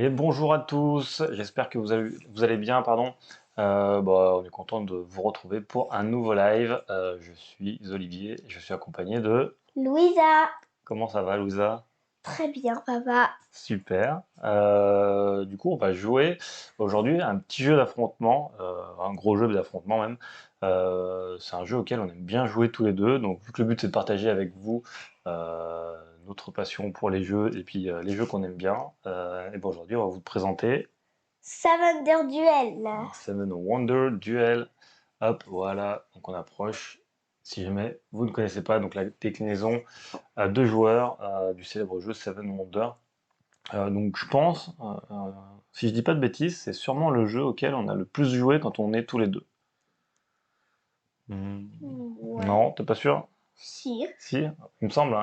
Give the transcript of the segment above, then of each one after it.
Et bonjour à tous, j'espère que vous allez bien, pardon. On est content de vous retrouver pour un nouveau live. Je suis Olivier, je suis accompagné de... Louisa. Comment ça va, Louisa? Très bien, papa. Super. Du coup, on va jouer aujourd'hui à un petit jeu d'affrontement, un gros jeu d'affrontement même. C'est un jeu auquel on aime bien jouer tous les deux. Donc, vu que le but c'est de partager avec vous notre passion pour les jeux et puis les jeux qu'on aime bien, et ben aujourd'hui, on va vous présenter Savander Duel. Seven Wonder Duel. Hop, voilà. Donc, on approche. Si jamais vous ne connaissez pas, donc la déclinaison à deux joueurs du célèbre jeu Seven Wonder. Donc je pense, si je dis pas de bêtises, c'est sûrement le jeu auquel on a le plus joué quand on est tous les deux. Ouais. Non, t'es pas sûr? Si. Si, il me semble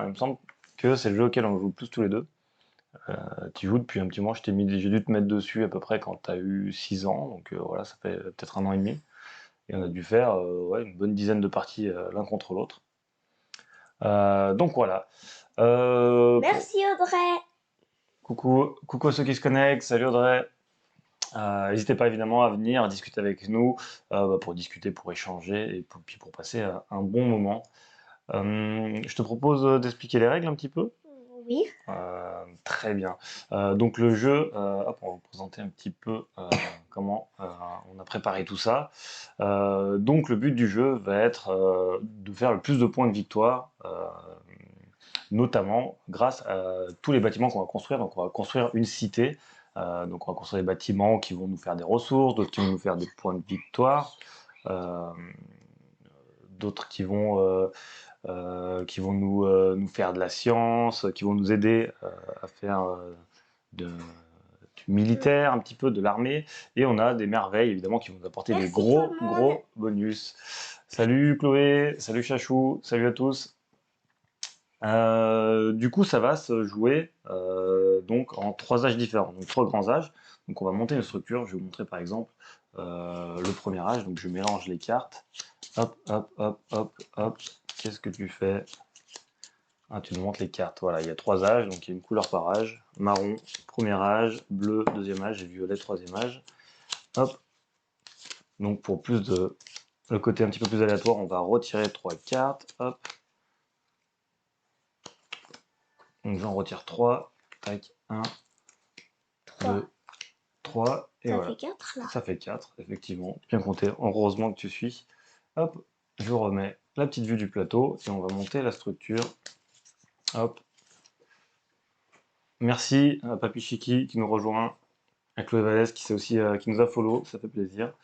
que c'est le jeu auquel on joue le plus tous les deux. Tu joues depuis un petit moment, j'ai dû te mettre dessus à peu près quand tu as eu 6 ans, donc voilà, ça fait peut-être un an et demi. Et on a dû faire ouais, une bonne dizaine de parties l'un contre l'autre. Donc voilà. Merci Audrey. Coucou à ceux qui se connectent, salut Audrey. N'hésitez pas évidemment à venir discuter avec nous pour discuter, pour échanger et puis pour passer un bon moment. Je te propose d'expliquer les règles un petit peu. Oui. Très bien. Donc le jeu, hop, on va vous présenter un petit peu comment on a préparé tout ça. Donc le but du jeu va être de faire le plus de points de victoire, notamment grâce à tous les bâtiments qu'on va construire. Donc on va construire une cité. Donc on va construire des bâtiments qui vont nous faire des ressources, d'autres qui vont nous faire des points de victoire, euh, d'autres qui vont nous faire de la science, qui vont nous aider à faire du militaire, un petit peu de l'armée. Et on a des merveilles évidemment qui vont nous apporter des Merci tout le monde. gros bonus. Salut Chloé, salut Chachou, salut à tous. Du coup, ça va se jouer donc en trois âges différents, donc trois grands âges. Donc, on va monter une structure. Je vais vous montrer par exemple le premier âge. Donc, je mélange les cartes. Hop, hop, hop, hop, hop. Qu'est-ce que tu fais? Ah, tu nous montres les cartes. Voilà, il y a trois âges, donc il y a une couleur par âge. Marron, premier âge, bleu, deuxième âge, et violet, troisième âge. Hop. Donc, pour plus de le côté un petit peu plus aléatoire, on va retirer trois cartes. Hop. Donc j'en retire 3. Tac, 1, 2, 3. Et Ça voilà. fait 4 là. Ça fait 4, effectivement. Bien compté. Heureusement que tu suis. Hop, je remets la petite vue du plateau et on va monter la structure. Hop. Merci à Papy Chiki qui nous rejoint. À Chloé Vallès qui nous a follow. Ça fait plaisir.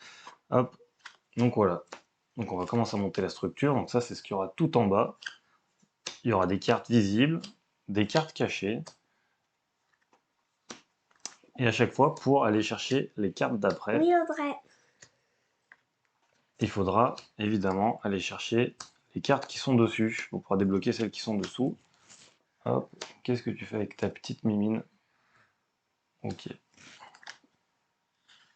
Hop. Donc voilà. Donc on va commencer à monter la structure. Donc ça, c'est ce qu'il y aura tout en bas. Il y aura des cartes visibles, des cartes cachées. Et à chaque fois, pour aller chercher les cartes d'après, Oui Audrey. il faudra évidemment aller chercher les cartes qui sont dessus. On pourra débloquer celles qui sont dessous. Hop, qu'est-ce que tu fais avec ta petite mimine? Ok.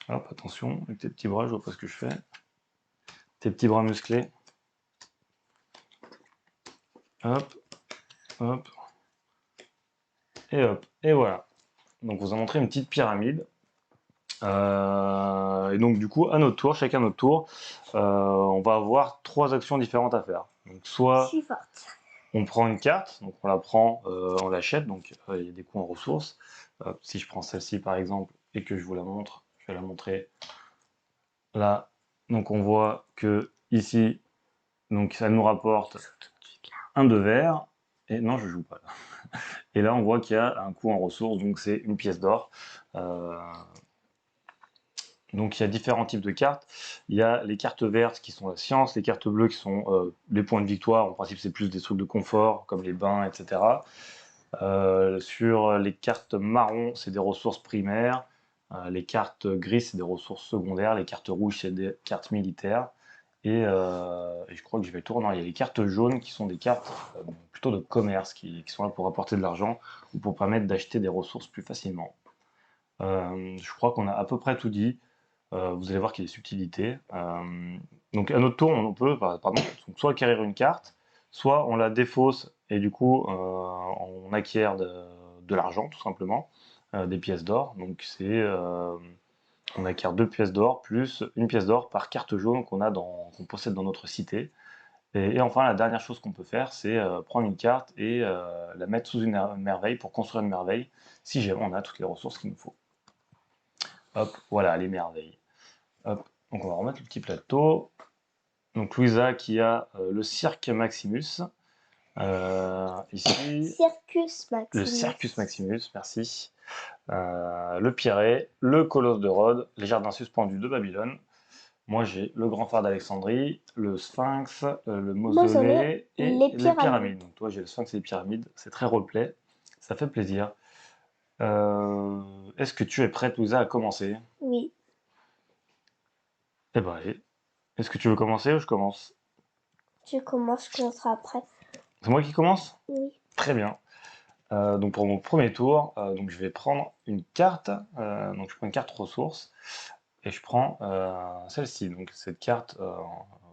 Hop, attention, avec tes petits bras, je vois pas ce que je fais. Tes petits bras musclés. Hop, hop. Et hop, et voilà. Donc vous a montré une petite pyramide. Et donc du coup, à notre tour, chacun notre tour, on va avoir trois actions différentes à faire. Donc soit Je suis forte. on prend une carte, donc on la prend, on l'achète, donc il y a des coûts en ressources. Si je prends celle-ci par exemple et que je vous la montre, je vais la montrer là. Donc on voit que ici, donc ça nous rapporte un de verre. Et non, je joue pas là. Et là, on voit qu'il y a un coût en ressources, donc c'est une pièce d'or. Donc il y a différents types de cartes. Il y a les cartes vertes qui sont la science, les cartes bleues qui sont les points de victoire. En principe, c'est plus des trucs de confort, comme les bains, etc. Sur les cartes marron, c'est des ressources primaires. Les cartes grises, c'est des ressources secondaires. Les cartes rouges, c'est des cartes militaires. Et je crois que je vais tout. Non, il y a les cartes jaunes qui sont des cartes plutôt de commerce, qui sont là pour apporter de l'argent ou pour permettre d'acheter des ressources plus facilement. Je crois qu'on a à peu près tout dit. Vous allez voir qu'il y a des subtilités. Donc à notre tour, on peut pardon, soit acquérir une carte, soit on la défausse et du coup on acquiert de l'argent tout simplement. des pièces d'or. Donc on acquiert 2 pièces d'or plus une pièce d'or par carte jaune qu'on possède dans notre cité. Et enfin, la dernière chose qu'on peut faire, c'est prendre une carte et la mettre sous une merveille pour construire une merveille, si jamais on a toutes les ressources qu'il nous faut. Hop, voilà les merveilles. Hop, donc on va remettre le petit plateau. Donc Louisa qui a le cirque Maximus. Ici, Circus le Maximus. Circus Maximus, merci. Le Pirée, le Colosse de Rhodes, les jardins suspendus de Babylone. Moi, j'ai le Grand Phare d'Alexandrie, le Sphinx, le Mausolée et les pyramides. Donc, toi, j'ai le Sphinx et les pyramides. C'est très roleplay. Ça fait plaisir. Est-ce que tu es prête, Louisa, à commencer? Oui. Eh ben, allez. Est-ce que tu veux commencer ou je commence? Je commencerai après. C'est moi qui commence? Oui. Très bien. Donc, pour mon premier tour, donc je vais prendre une carte. Donc, je prends une carte ressources. Et je prends celle-ci, donc cette carte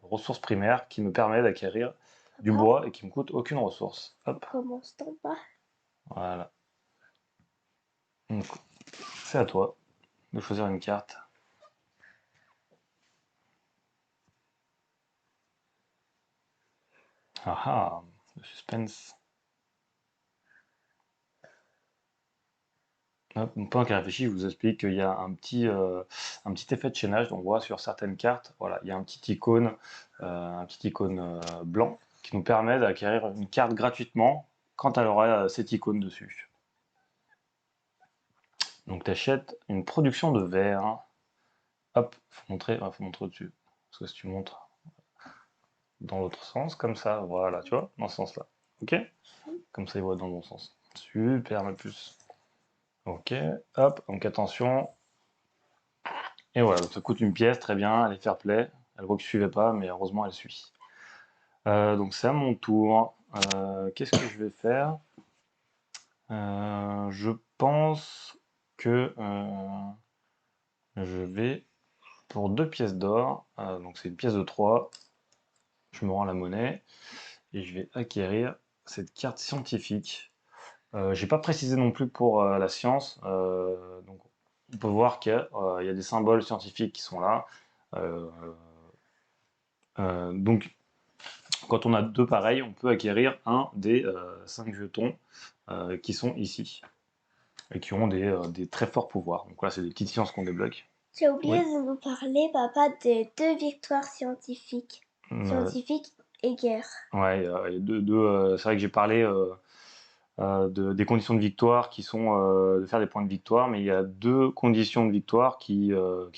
ressources primaires qui me permet d'acquérir du bois et qui me coûte aucune ressource. Hop, Commence en bas. voilà. Donc, c'est à toi de choisir une carte. Ah ah, le suspense. Hop, donc, pendant qu'elle réfléchit, je vous explique qu'il y a un petit effet de chaînage. Donc, on voit sur certaines cartes, voilà, il y a un petit icône blanc qui nous permet d'acquérir une carte gratuitement quand elle aura cette icône dessus. Donc tu achètes une production de verre. Hop, faut montrer au-dessus. Parce que si tu montres dans l'autre sens, comme ça, voilà, tu vois, dans ce sens-là. Ok? Comme ça, il voit dans le bon sens. Super, ma puce. Ok, hop, donc attention. Et voilà, donc ça coûte une pièce, très bien, elle est fair play. Elle voit que je suivais pas, mais heureusement, elle suit. Donc c'est à mon tour. Qu'est-ce que je vais faire? Je pense que je vais pour 2 pièces d'or. Donc c'est une pièce de 3. Je me rends la monnaie et je vais acquérir cette carte scientifique. J'ai pas précisé non plus pour la science. Donc on peut voir qu'il y a des symboles scientifiques qui sont là. Euh, donc quand on a 2 pareils, on peut acquérir un des 5 jetons qui sont ici et qui ont des très forts pouvoirs. Donc là, c'est des petites sciences qu'on débloque. J'ai oublié Oui. de nous parler, papa, des 2 victoires scientifiques. Scientifiques et guerre. Ouais, c'est vrai que j'ai parlé des conditions de victoire qui sont de faire des points de victoire, mais il y a 2 conditions de victoire qui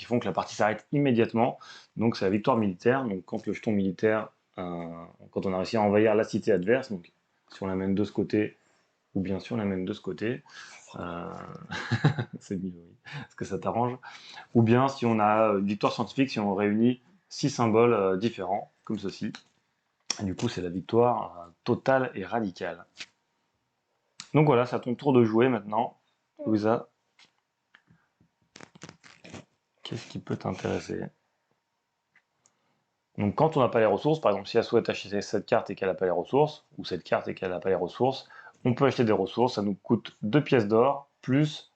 font que la partie s'arrête immédiatement. Donc c'est la victoire militaire. Donc quand le jeton militaire, quand on a réussi à envahir la cité adverse, donc si on l'amène de ce côté, ou bien si on l'amène de ce côté, c'est mieux, oui, parce que ça t'arrange. Ou bien si on a une victoire scientifique, si on réunit 6 symboles différents, comme ceci. Et du coup, c'est la victoire totale et radicale. Donc voilà, c'est à ton tour de jouer maintenant. Louisa, qu'est-ce qui peut t'intéresser? Donc quand on n'a pas les ressources, par exemple si elle souhaite acheter cette carte et qu'elle n'a pas les ressources, ou cette carte et qu'elle n'a pas les ressources, on peut acheter des ressources, ça nous coûte 2 pièces d'or, plus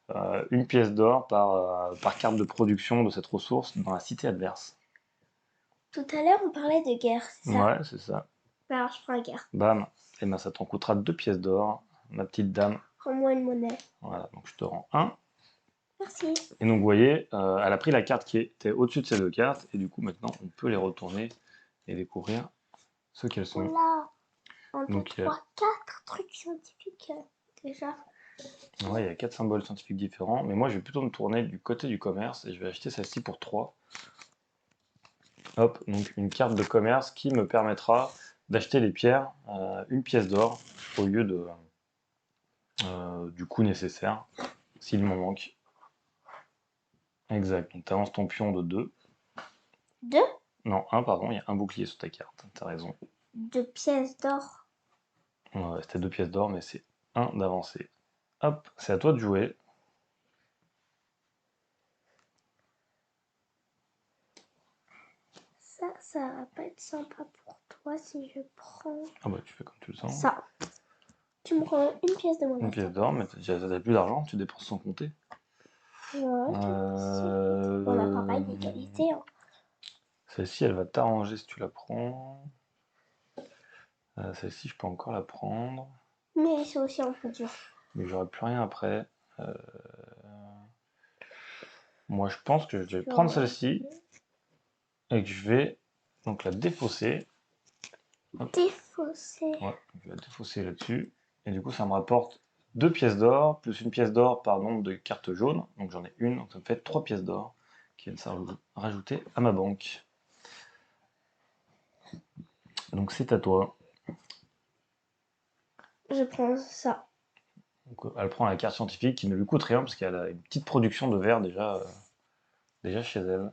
une pièce d'or par carte de production de cette ressource dans la cité adverse. Tout à l'heure, on parlait de guerre, c'est ça? Ouais, c'est ça. Alors, je prends la guerre. Bam. Et ben ça t'en coûtera 2 pièces d'or, ma petite dame. Rends-moi une monnaie. Voilà, donc je te rends 1. Merci. Et donc vous voyez, elle a pris la carte qui était au-dessus de ces 2 cartes, et du coup maintenant on peut les retourner et découvrir ce qu'elles sont. Oula, 1, 2, Donc, 3, 4 trucs scientifiques déjà. ouais, il y a 4 symboles scientifiques différents, mais moi je vais plutôt me tourner du côté du commerce et je vais acheter celle-ci pour 3. Hop, donc une carte de commerce qui me permettra d'acheter les pierres, une pièce d'or au lieu du coût nécessaire, s'il m'en manque. Exact, donc tu avances ton pion de 2. 2? Non, 1, pardon, il y a un bouclier sur ta carte, t'as raison. 2 pièces d'or. Ouais, c'était 2 pièces d'or, mais c'est 1 d'avancée. Hop, c'est à toi de jouer. Ça va pas être sympa pour toi si je prends Ah bah tu fais comme tu le sens. ça. Tu me rends une pièce de Une monnaie. pièce d'or, mais t'as plus d'argent, tu dépenses sans compter. Ouais, on n'a pas pareil d'égalité. Hein. Celle-ci, elle va t'arranger si tu la prends. Celle-ci, je peux encore la prendre. Mais c'est aussi un peu dur. Mais j'aurai plus rien après. Moi, je pense que je vais prendre celle-ci et que je vais donc la défausser. Défausser. Ouais, je vais la défausser là-dessus. Et du coup, ça me rapporte 2 pièces d'or, plus une pièce d'or par nombre de cartes jaunes. Donc j'en ai une, donc ça me fait 3 pièces d'or qui viennent se rajouter à ma banque. Donc c'est à toi. Je prends ça. Donc, elle prend la carte scientifique qui ne lui coûte rien parce qu'elle a une petite production de verre déjà chez elle.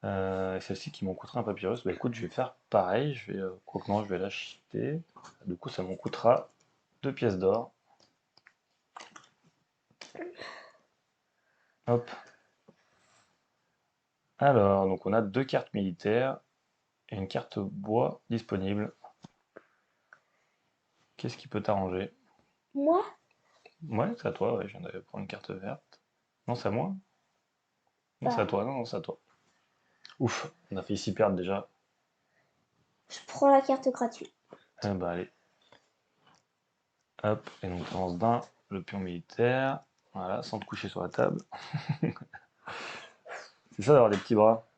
Et celle-ci qui m'en coûtera un papyrus, bah écoute, je vais faire pareil, quoi que non, je vais l'acheter. Du coup, ça m'en coûtera 2 pièces d'or. Hop. Alors, donc on a 2 cartes militaires et une carte bois disponible. Qu'est-ce qui peut t'arranger? Moi? Ouais, c'est à toi, ouais, je viens de prendre une carte verte. Non, c'est à moi? Non, c'est à toi, non, c'est à toi. Ouf, on a failli s'y perdre déjà. Je prends la carte gratuite. Eh bah allez. Hop, et donc on lance d'un, le pion militaire. Voilà, sans te coucher sur la table. C'est ça d'avoir des petits bras.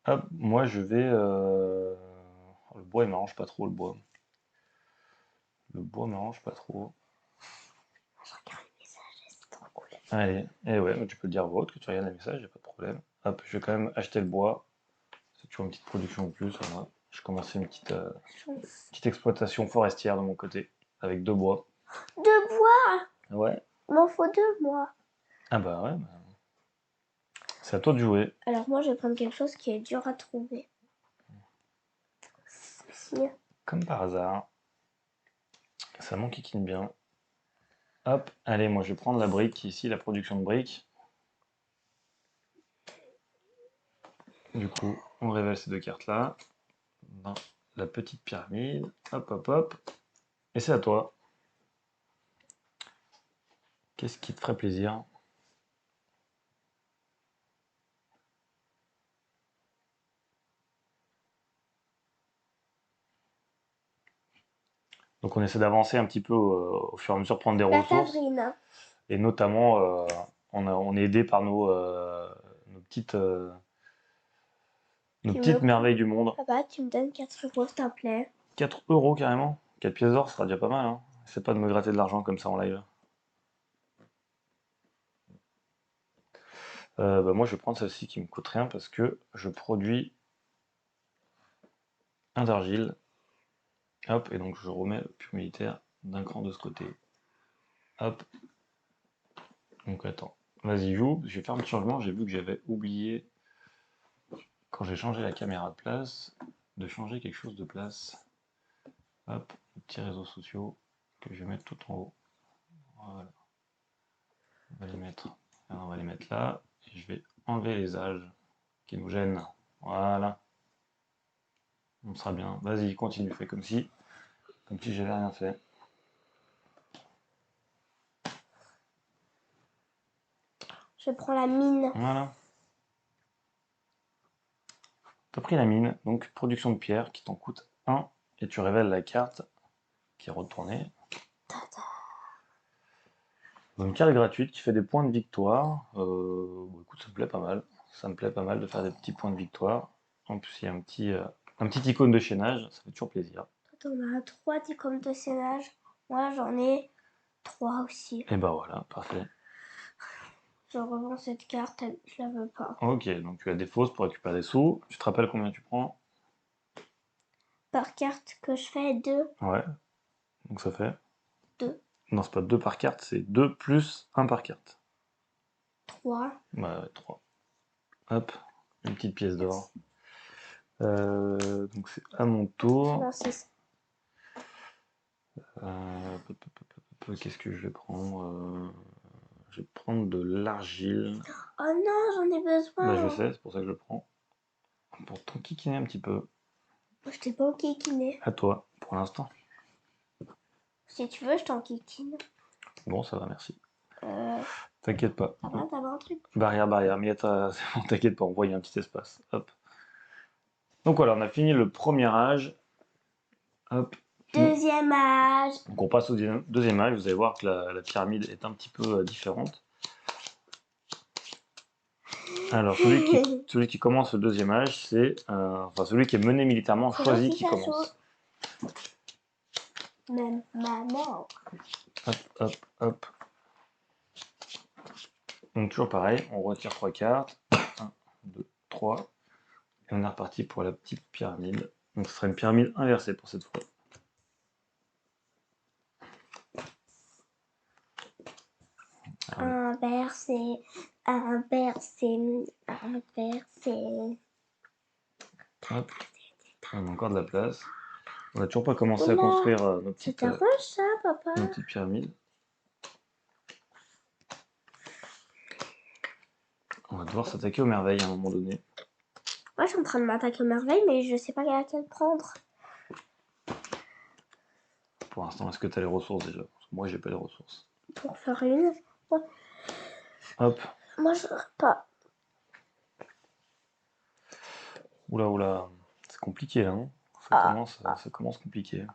Hop, moi je vais... Le bois il m'arrange pas trop, le bois. Le bois m'arrange pas trop. Je regarde les messages, c'est trop cool. Allez, et ouais, mais tu peux le dire à voix haute que tu regardes les messages, y a pas de problème. Hop, je vais quand même acheter le bois. C'est toujours une petite production en plus. Voilà. Je commence une petite exploitation forestière de mon côté, avec 2 bois. 2 bois? Ouais. Il m'en faut 2, moi. Ah bah ouais, c'est à toi de jouer. Alors moi, je vais prendre quelque chose qui est dur à trouver. Comme par hasard. Ça m'enquiquine bien. Hop, allez, moi je vais prendre la brique ici, la production de briques. Du coup, on révèle ces 2 cartes-là. Dans la petite pyramide. Hop, hop, hop. Et c'est à toi. Qu'est-ce qui te ferait plaisir? Donc on essaie d'avancer un petit peu au fur et à mesure, prendre des La ressources. Sabrine. Et notamment, on est aidé par nos petites merveilles du monde. Papa, tu me donnes 4 euros, s'il te plaît. 4 euros carrément. 4 pièces d'or, ce sera déjà pas mal. Hein. C'est pas de me gratter de l'argent comme ça en live. Bah, moi, je vais prendre celle-ci qui me coûte rien parce que je produis un d'argile. Hop, et donc je remets le pion militaire d'un cran de ce côté. Hop. Donc attends. Vas-y, joue. Je vais faire un petit changement. J'ai vu que j'avais oublié, quand j'ai changé la caméra de place, de changer quelque chose de place. Hop, les petits réseaux sociaux que je vais mettre tout en haut. Voilà. On va les mettre là. Et je vais enlever les âges qui nous gênent. Voilà. On sera bien. Vas-y, continue. Fais comme si j'avais rien fait. Je prends la mine. Voilà. T'as pris la mine, donc production de pierre qui t'en coûte 1 et tu révèles la carte qui est retournée. Donc, une carte gratuite qui fait des points de victoire. Bon, écoute, ça me plaît pas mal. Ça me plaît pas mal de faire des petits points de victoire. En plus, il y a un petit icône de chaînage, ça fait toujours plaisir. Toi, t'en as 3 icônes de scénage. Moi, j'en ai 3 aussi. Et bah voilà, parfait. Je revends cette carte, je la veux pas. Ok, donc tu as des fausses pour récupérer des sous. Tu te rappelles combien tu prends? Par carte que je fais 2. Ouais, donc ça fait 2. Non, c'est pas 2 par carte, c'est 2 plus 1 par carte. 3. Bah ouais, 3. Hop, une petite pièce d'or. Donc c'est à mon tour. Non, 6. Qu'est-ce que je vais prendre? Je vais prendre de l'argile. Oh non, j'en ai besoin. Bah je sais, c'est pour ça que je prends. Pour t'enquiquiner un petit peu. Je t'ai pas enquiquiné. À toi, pour l'instant. Si tu veux, je t'en kikine. Bon, ça va, merci. Euh, T'inquiète pas. ça va, t'avais un truc. Barrière, mais c'est bon, t'inquiète pas, on voit, il y a un petit espace. Hop. Donc voilà, on a fini le premier âge. Hop. Deuxième âge. Donc on passe au deuxième âge. Vous allez voir que la pyramide est un petit peu différente. Alors, celui qui commence le deuxième âge, c'est enfin celui qui est mené militairement choisit qui commence. Même maman. Hop, hop, hop. Donc toujours pareil, on retire 3 cartes. 1, 2, 3. Et on est reparti pour la petite pyramide. Donc ce sera une pyramide inversée pour cette fois. Inversé, inversé, inversé. Hop. On a encore de la place. On n'a toujours pas commencé à construire nos petites pyramides. On va devoir s'attaquer aux merveilles à un moment donné. Moi, je suis en train de m'attaquer aux merveilles, mais je sais pas laquelle prendre. Pour l'instant, est-ce que tu as les ressources déjà? Parce que moi, j'ai pas les ressources. Pour faire une. Ouais. Hop. Moi, je n'aurais pas. Oula, oula. C'est compliqué, hein. Ça commence compliqué.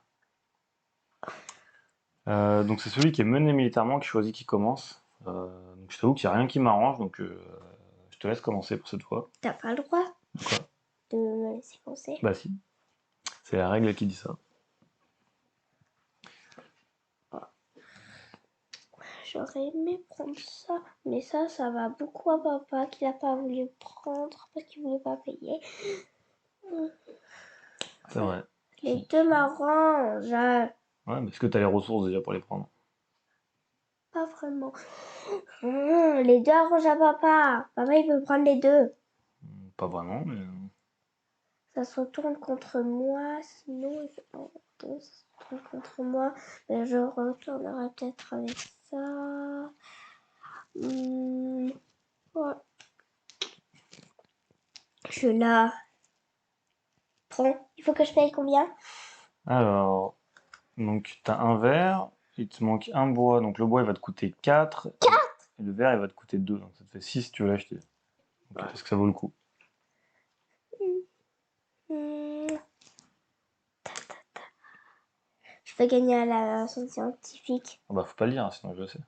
Donc c'est celui qui est mené militairement qui choisit qui commence. Donc je t'avoue qu'il n'y a rien qui m'arrange, donc je te laisse commencer pour cette fois. T'as pas le droit Quoi? de me laisser commencer. Bah si. C'est la règle qui dit ça. J'aurais aimé prendre ça, mais ça va beaucoup à papa qui n'a pas voulu prendre parce qu'il voulait pas payer. C'est vrai. Les deux m'arrangent. Ouais, mais est-ce que tu as les ressources déjà pour les prendre? Pas vraiment. Les deux arrangent à papa. Papa, il veut prendre les deux. Pas vraiment, mais... Ça se retourne contre moi, sinon il fait pas deux, ça se retourne contre moi. Mais je retournerai peut-être avec ça. Ouais. Je la prends. Il faut que je paye combien? Alors, donc tu as un verre, il te manque un bois, donc le bois il va te coûter 4. 4. Et le verre il va te coûter 2, donc ça te fait 6 si tu veux l'acheter. Donc, est-ce que ça vaut le coup? Je vais gagner à la scientifique. Ah bah faut pas le dire, hein, sinon je le sais.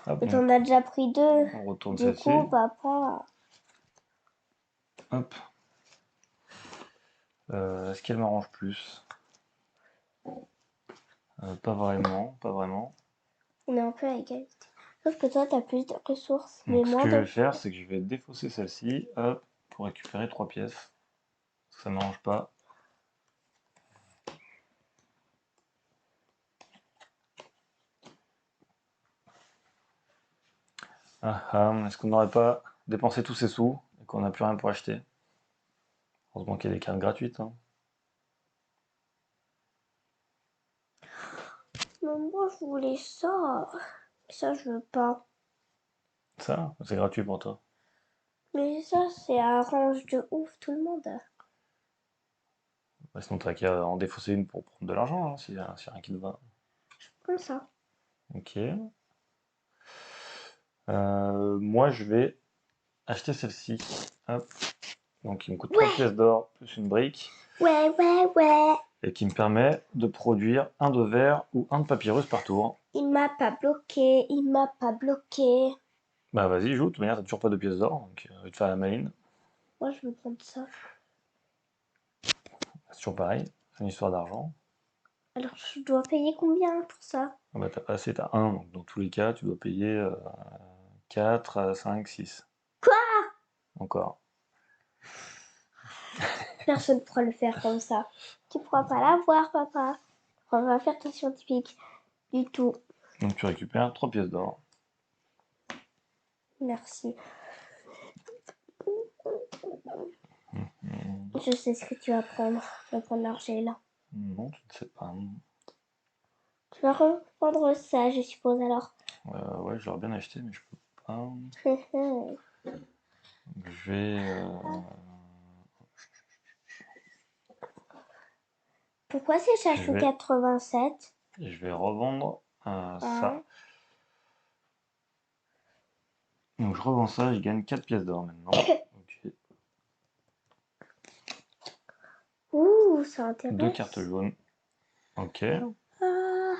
Hop, Mais t'en as déjà pris deux. on retourne Du celle-ci. coup, papa. Hop. Est-ce qu'elle m'arrange plus? Pas vraiment, pas vraiment. On est un peu à égalité. Sauf que toi, t'as plus de ressources. Donc, Mais ce moins que je de... vais faire, c'est que je vais défausser celle-ci, hop, pour récupérer 3 pièces. Ça ne m'arrange pas. Ah ah, est-ce qu'on n'aurait pas dépensé tous ces sous et qu'on n'a plus rien pour acheter? Heureusement qu'il y a des cartes gratuites. Hein. Mais moi, je voulais ça. Ça, je veux pas. Ça, c'est gratuit pour toi. Mais ça, c'est arrange de ouf tout le monde. Bah, sinon, t'as qu'à en défausser une pour prendre de l'argent, hein, s'il y a rien qui te va. Comme ça. Ok. Moi, je vais acheter celle-ci. Hop. Donc, il me coûte 3 pièces d'or plus une brique. Ouais. Et qui me permet de produire un de verre ou un de papyrus par tour. Il m'a pas bloqué. Bah vas-y, joue, de toute manière t'as toujours pas de pièces d'or, donc je vais te faire la maline. Moi, je veux prendre ça. C'est toujours pareil, c'est une histoire d'argent. Alors, je dois payer combien pour ça? Ah bah t'as pas assez, t'as 1, donc dans tous les cas tu dois payer 4, 5, 6. Quoi? Encore. Personne ne pourra le faire comme ça. Tu pourras pas l'avoir, papa. On va faire ta scientifique. Du tout. Donc tu récupères 3 pièces d'or. Merci. Je sais ce que tu vas prendre. Tu vas prendre l'argile. Non, tu ne sais pas. Tu vas reprendre ça, je suppose, alors. Ouais, je l'aurais bien acheté, mais je peux pas. Pourquoi Je vais... c'est Chachou 87? Et je vais revendre ça. Donc je revends ça, je gagne 4 pièces d'or maintenant. Ok. Ouh, ça 2 intéresse. cartes jaunes. Ok. Ah,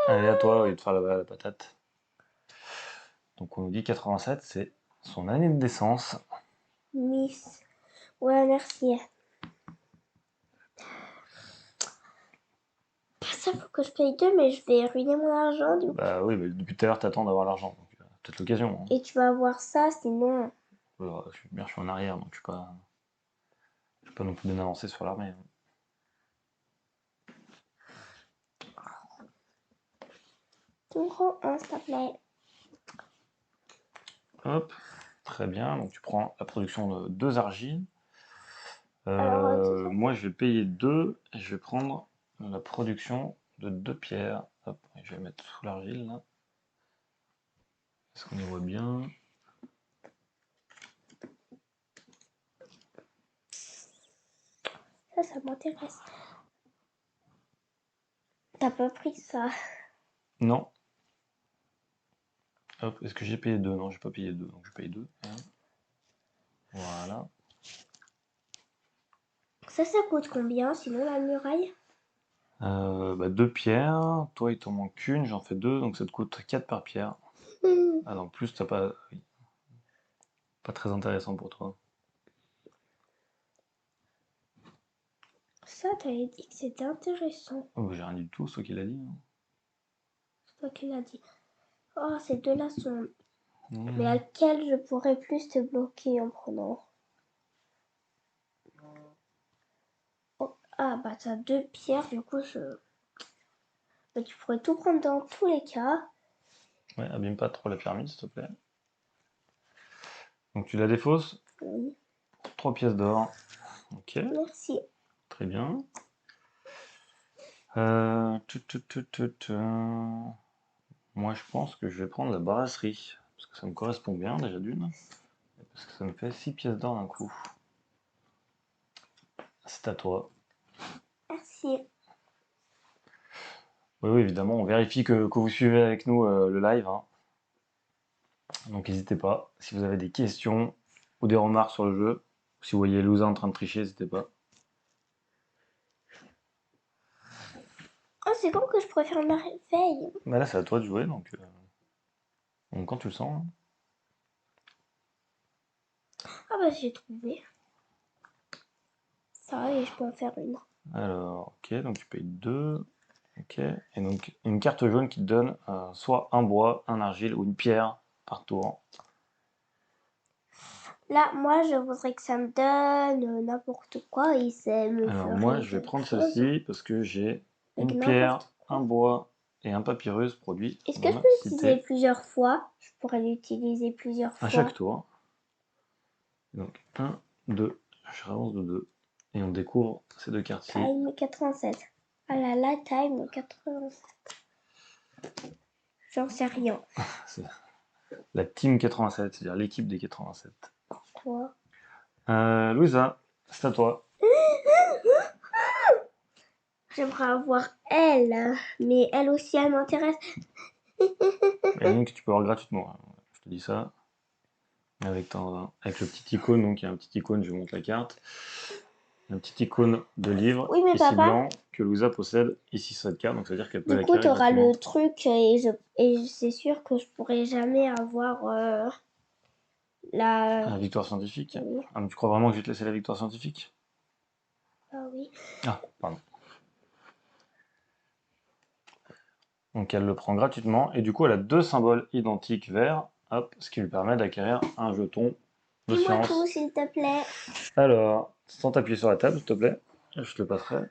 Allez, à toi, au lieu de faire la patate. Donc on nous dit 87, c'est son année de naissance. Miss. Ouais, merci. Ça, faut que je paye 2, mais je vais ruiner mon argent du coup. Bah oui, mais depuis tout à l'heure, t'attends d'avoir l'argent. Donc peut-être l'occasion. Hein. Et tu vas avoir ça, sinon. Je suis en arrière, donc je suis pas non plus bien avancé sur l'armée. Hein. Tu me prends un, s'il te plaît. Hop, très bien. Donc tu prends la production de 2 argiles. Alors, Moi, je vais payer 2 et je vais prendre la production de 2 pierres. Hop, je vais mettre sous l'argile là. Est-ce qu'on y voit bien? ça m'intéresse. T'as pas pris ça. Non. Hop, est-ce que j'ai payé 2? Non, j'ai pas payé 2, donc je paye 2. Voilà. Ça coûte combien, sinon, la muraille? 2 pierres. Toi, il t'en manque une, j'en fais 2, donc ça te coûte 4 par pierre. Ah, donc plus, t'as pas. Oui. Pas très intéressant pour toi. Ça, t'avais dit que c'était intéressant. Oh, j'ai rien dit du tout, c'est toi qui l'a dit. Hein. C'est toi qui l'as dit. Oh, ces deux-là sont... Mmh. Mais à quel je pourrais plus te bloquer en prenant? Oh, ah, bah t'as 2 pierres, du coup, bah, tu pourrais tout prendre dans tous les cas. Ouais, abîme pas trop la pyramide, s'il te plaît. Donc tu la défausses? Oui. 3 pièces d'or. Ok, Merci. très bien. Moi, je pense que je vais prendre la brasserie. Parce que ça me correspond bien, déjà d'une. Parce que ça me fait 6 pièces d'or d'un coup. C'est à toi. Merci. Oui, oui, évidemment, on vérifie que vous suivez avec nous le live. Hein. Donc n'hésitez pas. Si vous avez des questions ou des remarques sur le jeu, si vous voyez Louisa en train de tricher, n'hésitez pas. Oh, c'est quand que je pourrais faire ma réveil? Bah là, c'est à toi de jouer, donc quand tu le sens. Hein. Ah bah j'ai trouvé. Ça, et je peux en faire une. Alors, ok, donc tu payes 2. Ok, et donc une carte jaune qui te donne soit un bois, un argile ou une pierre par tour. Là, moi, je voudrais que ça me donne n'importe quoi et ça me Alors moi, ferait je vais quelque prendre chose. celle-ci parce que j'ai Avec une pierre, n'importe un quoi. bois et un papyrus produit Est-ce que dans je ma peux l'utiliser cité plusieurs fois? Je pourrais l'utiliser plusieurs à fois. chaque tour. Donc 1, 2, je avance de 2 et on découvre ces 2 cartes-ci. Time 87. Ah là là, time 87. J'en sais rien. C'est la team 87, c'est-à-dire l'équipe des 87. Quoi? Louisa, c'est à toi. J'aimerais avoir elle, mais elle aussi, elle m'intéresse. Il y a une que tu peux avoir gratuitement. Hein. Je te dis ça. Avec le petit icône, donc il y a un petit icône, je vous montre la carte. Un petit icône de livre, Oui, mais ici papa, blanc, que Louisa possède ici cette carte, donc ça veut dire qu'elle peut du coup, tu l'acquérir auras gratuitement. le truc et c'est sûr que je pourrai jamais avoir la... La victoire scientifique. Oui. Ah, mais tu crois vraiment que je vais te laisser la victoire scientifique? Ah oui. Ah, pardon. Donc elle le prend gratuitement, et du coup elle a 2 symboles identiques verts, hop, ce qui lui permet d'acquérir un jeton de Dis-moi science. tout, s'il te plaît. Alors, sans t'appuyer sur la table, s'il te plaît, je te le passerai.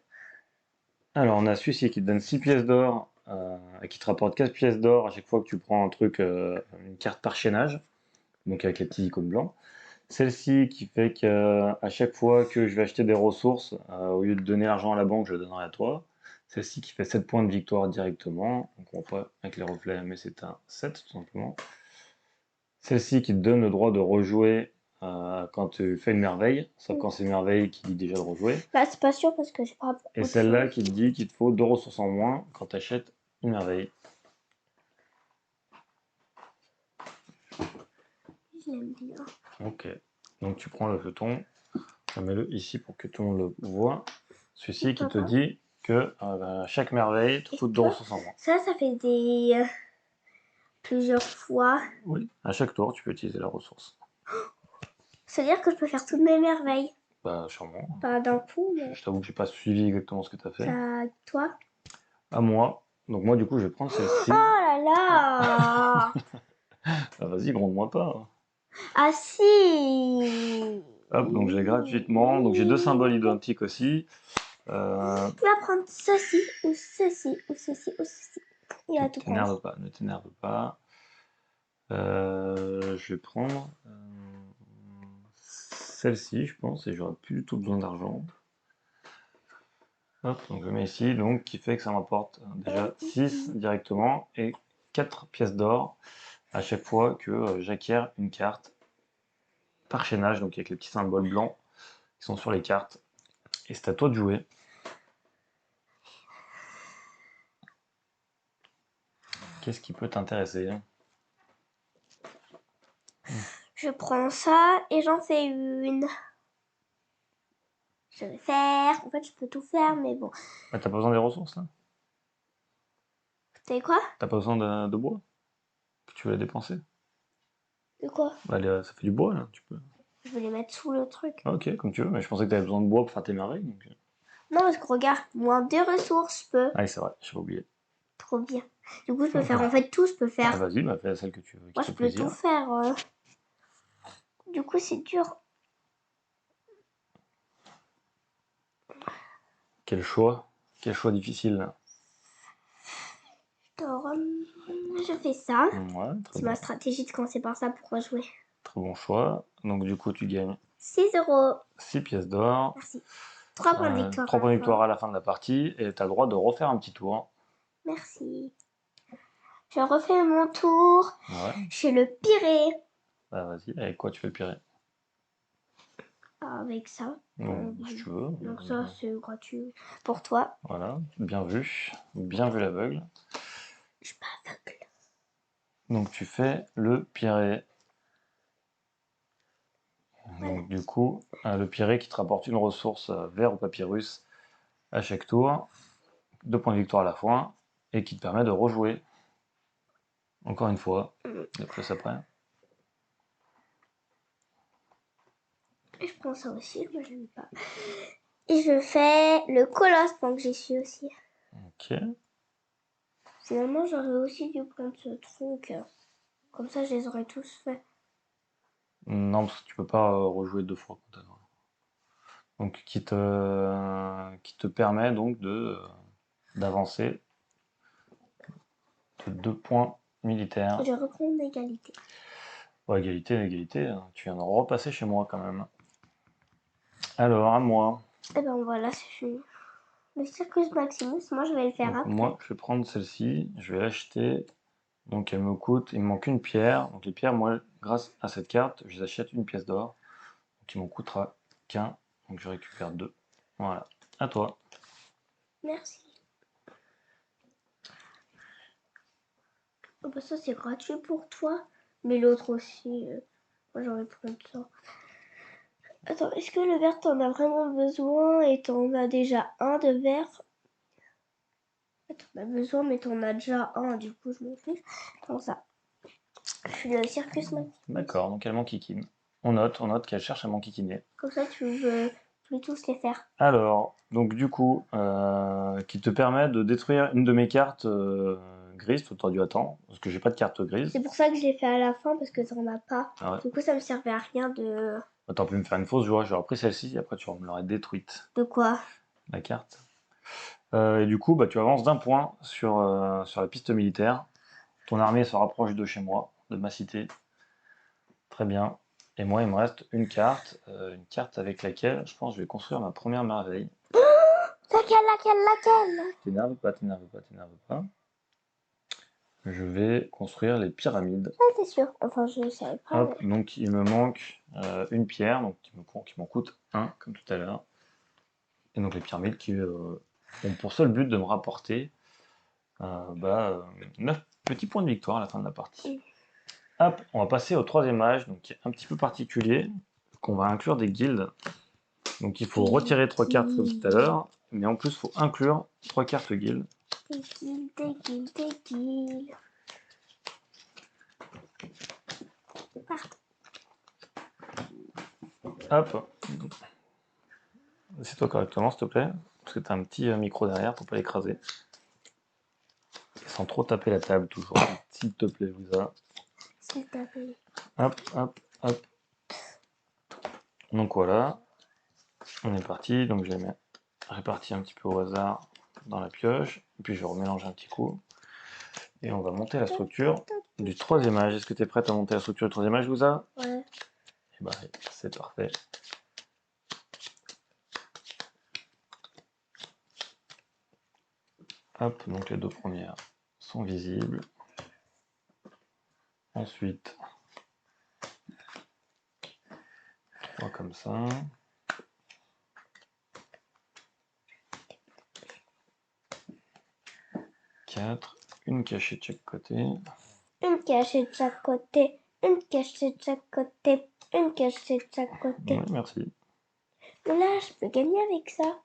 Alors on a celui-ci qui te donne 6 pièces d'or, et qui te rapporte 4 pièces d'or à chaque fois que tu prends un truc, une carte par chaînage, donc avec les petits icônes blancs. Celle-ci qui fait qu'à chaque fois que je vais acheter des ressources, au lieu de donner l'argent à la banque, je le donnerai à toi. Celle-ci qui fait 7 points de victoire directement. Donc on voit pas avec les reflets, mais c'est un 7 tout simplement. Celle-ci qui te donne le droit de rejouer quand tu fais une merveille, sauf quand c'est une merveille qui dit déjà de rejouer. Bah, c'est pas sûr parce que j'ai pas beaucoup Et de celle-là choses. qui te dit qu'il te faut 2 ressources en moins quand tu achètes une merveille. Je l'aime bien. Ok. Donc tu prends le jeton, tu mets-le ici pour que tout le monde le voit. Celui-ci qui te Papa. dit que chaque merveille te coûte 2 ressources en moins. Ça fait des plusieurs fois. Oui. À chaque tour, tu peux utiliser la ressource. C'est-à-dire que je peux faire toutes mes merveilles. Bah sûrement. Pas d'un coup, mais Je t'avoue que j'ai pas suivi exactement ce que tu as fait. ça, toi. À moi. Donc moi du coup je vais prendre celle-ci. Oh là là. Ah, vas-y, gronde-moi pas. Ah si. Hop, donc j'ai gratuitement. Donc j'ai 2 symboles identiques aussi. Tu vas prendre ceci, ou ceci, ou ceci, ou ceci. Il va Ne tout t'énerve prendre. pas, ne t'énerve pas. Je vais prendre celle-ci, je pense, et j'aurai plus du tout besoin d'argent. Hop, donc je mets ici, donc qui fait que ça m'apporte déjà 6 directement et 4 pièces d'or à chaque fois que j'acquiers une carte par chaînage, donc avec les petits symboles blancs qui sont sur les cartes. Et c'est à toi de jouer. Qu'est-ce qui peut t'intéresser? Je prends ça et j'en fais une. Je vais faire. En fait, je peux tout faire, mais bon. Ah, t'as pas besoin des ressources là? Vous savez quoi? T'as pas besoin de bois? Que tu veux les dépenser? De quoi? Bah, ça fait du bois là, tu peux. Je vais les mettre sous le truc. Ah, ok, comme tu veux, mais je pensais que t'avais besoin de bois pour faire tes merveilles. Donc... Non, parce que regarde, moins de ressources, je peux. Ah, oui, c'est vrai, j'avais oublié. Trop bien. Du coup, je peux faire en fait tout. Je peux Ah, faire. vas-y, bah, fais celle que tu veux, qui Moi, te je fait peux tout plaisir. faire. Du coup, c'est dur. Quel choix? Quel choix difficile là. Alors, je fais ça. Ouais, très C'est ma bien. stratégie de commencer par ça pour jouer. Très bon choix. Donc du coup, tu gagnes 6 euros. 6 pièces d'or. Merci. 3 points de victoire. 3 à points la de victoire fin. à la fin de la partie. Et tu as le droit de refaire un petit tour. Merci. Je refais mon tour. Ouais. Chez le piré. Bah, vas-y, avec quoi tu fais le pire? Avec ça. Si tu veux. Donc ça, c'est gratuit pour toi. Voilà, bien vu. Bien vu l'aveugle. Je suis pas aveugle. Donc tu fais le piré. Voilà. Donc du coup, le piré qui te rapporte une ressource vert ou papyrus à chaque tour. 2 points de victoire à la fois. Et qui te permet de rejouer. Encore une fois. Après ça après. Et je prends ça aussi, moi j'aime pas. Et je fais le colosse pendant que j'y suis aussi. Ok. Finalement, j'aurais aussi dû prendre ce truc. Comme ça, je les aurais tous fait. Non, parce que tu peux pas rejouer 2 fois. Donc qui te permet donc d'avancer de 2 points militaires. Je reprends une égalité. Ouais, égalité, hein. Tu viens de repasser chez moi quand même. Alors, à moi. Et ben voilà, c'est fini. Le Circus Maximus, moi je vais le faire Donc, après. moi, je vais prendre celle-ci, je vais l'acheter. Donc elle me coûte, il me manque une pierre. Donc les pierres, moi, grâce à cette carte, je les achète une pièce d'or. Donc il m'en coûtera qu'un. Donc je récupère 2. Voilà. À toi. Merci. Oh bah ça c'est gratuit pour toi. Mais l'autre aussi. Moi j'aurais pris ça. Attends, est-ce que le verre t'en as vraiment besoin et t'en as déjà un de verre? T'en as besoin mais t'en as déjà un, du coup je m'en fiche. Comme ça. Je suis le Circus Maximus. D'accord, donc elle m'enquiquine. On note qu'elle cherche à m'enquiquiner. Comme ça tu veux plus tous les faire. Alors, donc du coup, qui te permet de détruire une de mes cartes grises, t'aurais dû attendre, parce que j'ai pas de carte grise. C'est pour ça que je l'ai fait à la fin parce que t'en as pas. Ah ouais. Du coup ça me servait à rien de... T'aurais pu me faire une fausse joie, j'aurais pris celle-ci, et après tu me l'aurais détruite, De quoi? la carte. Et du coup, bah, tu avances d'un point sur la piste militaire. Ton armée se rapproche de chez moi, de ma cité. Très bien. Et moi, il me reste une carte avec laquelle je pense que je vais construire ma première merveille. Laquelle? T'énerve pas, t'énerve pas, t'énerve pas. je vais construire les pyramides. Ah, c'est sûr. Enfin, je ne savais pas. Hop, donc il me manque une pierre, donc qui m'en coûte 1, comme tout à l'heure. Et donc les pyramides qui ont pour seul but de me rapporter 9 petits points de victoire à la fin de la partie. Hop, on va passer au troisième âge, donc qui est un petit peu particulier, qu'on va inclure des guildes. Donc il faut retirer 3 cartes comme tout à l'heure, mais en plus il faut inclure 3 cartes guildes. Des guildes. Hop, assieds-toi correctement s'il te plaît, parce que tu as un petit micro derrière pour pas l'écraser. Et sans trop taper la table toujours, s'il te plaît, Louisa. S'il te plaît. Hop, hop, hop. Donc voilà, on est parti, donc je les mets répartis un petit peu au hasard dans la pioche, et puis je remélange un petit coup. Et on va monter la structure du troisième âge. Est-ce que tu es prête à monter la structure du troisième âge, Louisa? Ouais. Et bah, c'est parfait. Hop, donc les deux premières sont visibles. Ensuite, 3 comme ça. 4, une cachée de chaque côté. Une cachée de chaque côté. Une cachée de chaque côté. Une cachée de chaque côté. Oui, merci. Mais là, je peux gagner avec ça.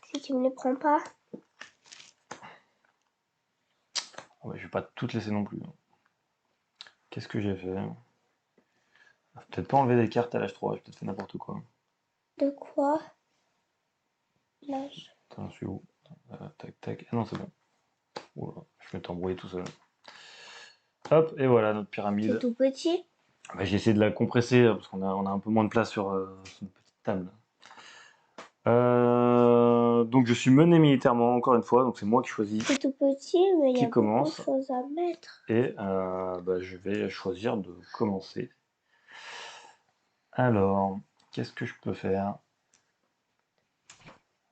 Si tu me les prends pas. Ouais, je vais pas tout laisser non plus. Qu'est-ce que j'ai fait? Peut-être pas enlever des cartes à l'âge 3, j'ai peut-être fait n'importe quoi. De quoi? Là, Attends, je suis où? Tac, tac. Ah non, c'est bon. Oula, je m'étais embrouillé tout seul. Hop, et voilà notre pyramide. c'est tout petit. Bah, j'ai essayé de la compresser parce on a un peu moins de place sur une petite table. Donc je suis mené militairement encore une fois, donc c'est moi qui choisis C'est tout petit, mais il y qui a beaucoup de commence. choses à mettre. Et je vais choisir de commencer. Alors, qu'est-ce que je peux faire?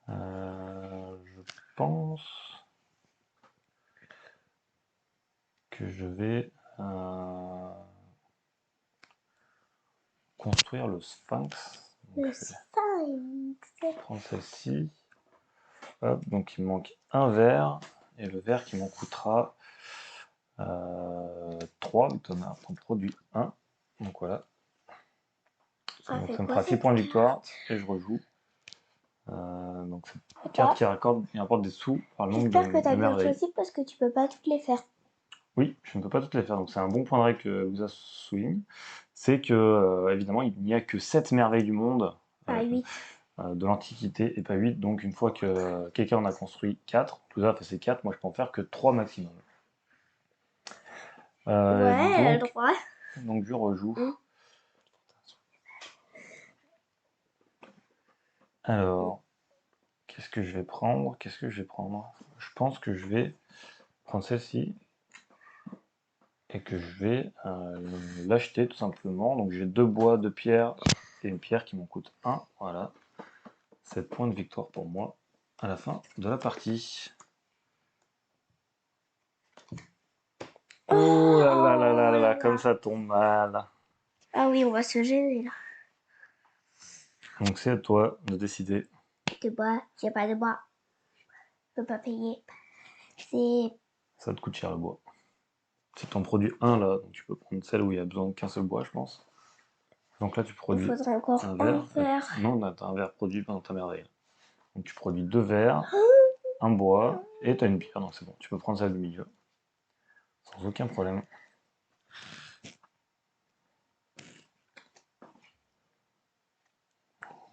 Je pense que je vais construire le sphinx. Donc, Le je vais sphinx. prendre celle-ci. Hop, donc il me manque un verre. Et le verre qui m'en coûtera 3, vu que tu en produit 1. Donc voilà. Ah, Donc c'est ça me quoi fera 6 cette points de carte? victoire. Et je rejoue. Donc c'est une carte qui rapporte des sous par le nombre J'espère que tu de as bien merveilles. choisi parce que tu peux pas toutes les faire. Oui, je ne peux pas toutes les faire. Donc c'est un bon point de règle que vous souligne. C'est que, évidemment, il n'y a que 7 merveilles du monde Ah, 8. de l'Antiquité et pas 8. Donc une fois que quelqu'un en a construit 4, tout ça fait c'est 4, moi je peux en faire que 3 maximum. Ouais, elle a le droit. Donc je rejoue. Alors, qu'est-ce que je vais prendre? Qu'est-ce que je vais prendre? Je pense que je vais prendre celle-ci et que je vais l'acheter tout simplement. Donc j'ai 2 bois, 2 pierres et une pierre qui m'en coûte 1. Voilà. 7 points de victoire pour moi à la fin de la partie. Oh là là là là là, comme ça tombe mal. Ah oui, on va se gêner là. Donc c'est à toi de décider. Du bois, j'ai pas de bois. Je peux pas payer. C'est. Ça te coûte cher le bois. Si tu en produis un là, donc tu peux prendre celle où il y a besoin qu'un seul bois, je pense. Donc là, tu Il produis faudrait encore un un verre. verre. Non, tu as un verre produit pendant ta merveille. Donc tu produis 2 verres, un bois, et tu as une pierre. Donc c'est bon, tu peux prendre celle du milieu. Sans aucun problème.